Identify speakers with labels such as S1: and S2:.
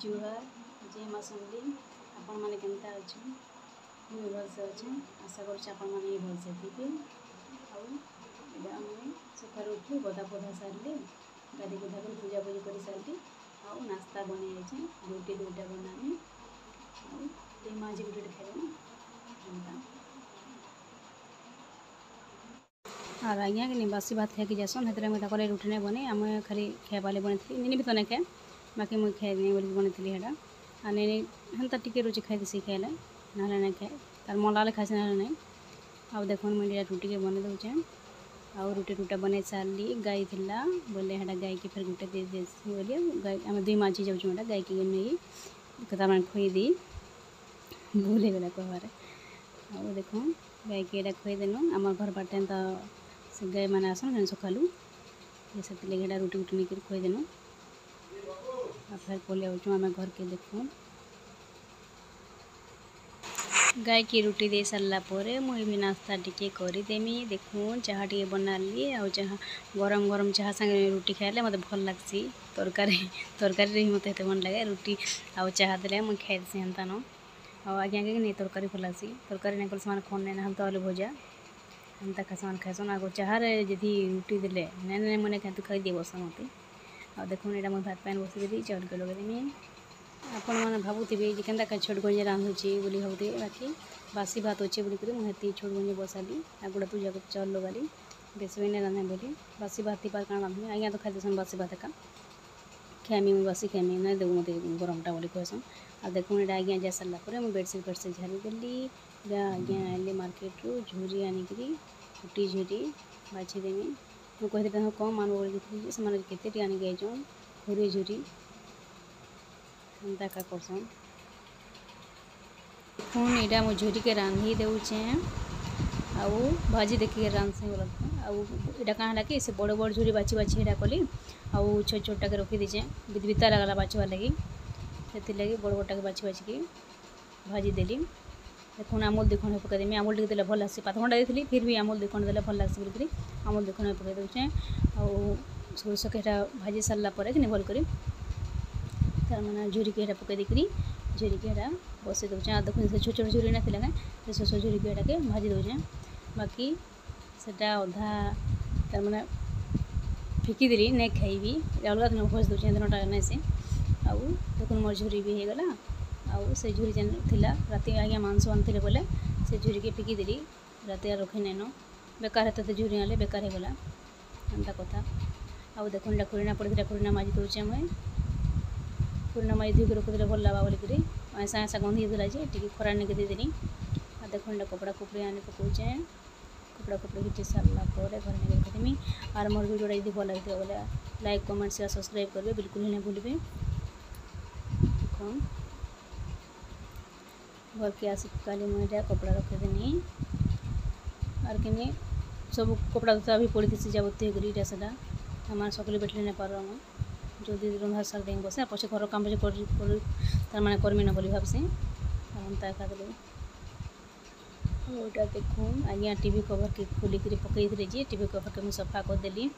S1: जुहार जय माँ समली आपण मैंने केमता अच्छे मुझे भलसे अच्छे आशा कर भलसे थे आम सकाल उठी गदा पधा सारे गाधी गुधा कर पूजा पूजी कर सारे आउ नास्ता बन जाए रुटी दुईटा बनानी आउ माँ जी गुटे खाए और आज्ञा कि बासी भात खाई जासन हेतु मुझे कल रुटी नहीं बने आम खाली खाइबाले बनती निनी भी तो नहीं खाए बाकी मुझे खाई बोल बनती है आ नहीं हेन्ता टिके रुचि खाई देसी खाइले ना नहीं खाए तार मलाले खासी ना नहीं आउ देख मुझे रुटी के बन दूचे आउ रुटी टूटा बन सारे गाई थिला बोले हेटा गाई के फिर गुटे दे देसी बोलिए गाई आम दुई माची जाऊँ गाई के नहीं तार खुई दी भूल गला कहबार आउ देख गाई के यहाँ खुईदेनु आम घर बाटे तो से गाई मैंने आसन सकालू से रुटी गुटी नहीं खुईदेनु फिर पलि आऊँ आम घर के देखूँ गाय की रुटी दे सारापर मुझे भी नास्ता टिके करदेमी देखूँ चाह टे बनाली आ जहाँ गरम गरम चाह संगे रुटी खाइले मत भल लग्सी तरकारी तरकारी मत भल लगे रुटी आउ चाह देले मुझे खाईदेसी हेन्ता न आज्ञा के नहीं तरकारी भल लग्सी तरकारी नहीं कल से खन नहीं तो आलू भजा हेन्ता खास खासन आगे चाह जी रुटी देले नहीं मैंने खाते खाई दिए बस मत आ देखो यहाँ मुझे भात पान बसदेली चाउल के लगेदेमी आपण मैंने भावुवे के छोट गंजे रांधुची बोली भावुवे बाकी बासी भात अच्छे बोलिक मुझे छोट गंजे बसाली आगुड़ा पूजा कर चाउल लगाली बेस भी नहीं रांधे बोली बासी भात पार क्या रांधुनी आज्ञा तो खाई देसन बासी भात का खाएमी मुझे बासी खाएमी नहीं देव मत गरमटा बोली कहसन आ देखो यहाँ आज्ञा जा सारापर मुझे बेडसीट फेडसीट झाड़ीदेली आज्ञा आइली मार्केट रू झुरी आनिक फुटी झुरी बाछीदेमी मुझे कहते कम आनब बोली से केते आनिक आइछन घुरी झुरी एंता का करसन पुन यहाँ मुझे झुरी के रांधी देचे आउ भाजी देखिए रांधसी आउटा कहाँ है कि से बड़ बड़ झुरी बाछी बाछी यहाँ कली आउ छोट छोटा के रखी दीचे बिता लगला बाछवा लगी से लगी बड़ बड़ा के बाछी बाछी की भाजी देली देखो आमूल दुखंड पकईदेमी आमूल टे देले भल लगे 5 घंटा दी फिर भी आमूल दुखंड देले भल लगे बोलिक आमूल दुखंड पकई दूचे आउ सोरस के भाजी सारापर कि भल कर तार मैंने झुरी के पकई देकरी झुरी के बसई दूचे आ देखो छोट छोट झुरी ना से छोट छोट झुरी के के भाजी दूचे बाकी सेटा अधा तार मैंने फिकी देली नहीं खाइबी अलग दिन भज दूचे दिनटा नहीं से आउ देखो मोर झुरी भी होगला आउ से झुरी जेन थिला राति आज्ञा मांस आनते बोले से झुरी के फिकी देली राति रखी नहीं बेकार हेते झुरी आने बेकार होगला एंता कथा आउ देखो खुरीना पड़ी खुरीना माजी दूचे मुझे खुरीना माजी धुई रखीदे भल लगा बोलिक ऐसा ऐसा गंधी देला टी खरा नहीं देदेनी आ देखो कपड़ा कुपड़ी आने पकाचे कपड़ा कुपड़ी खींची सारापर घर नहीं रखीदेमी आर मोर वीडियो यदि भल लगे बोले लाइक कमेंट शेयर सब्सक्राइब करेंगे बिल्कुल ही नहीं भूलें घर के आसिक काली मुझे कपड़ा रखीदेनी आर कि सब कपड़ा दुता भी पड़ी थी जाबती गरीटा से हमारे सकले बैठे नहीं पार जो दीदी रंधा साल देंगे बसे पचे घर काम तार मैंने कर्मी न बोली भावसी एंता खा देटा देखूँ आज्ञा टीवी कवर के खोलिक पकई टीवी कवर के मुझे सफा करदेली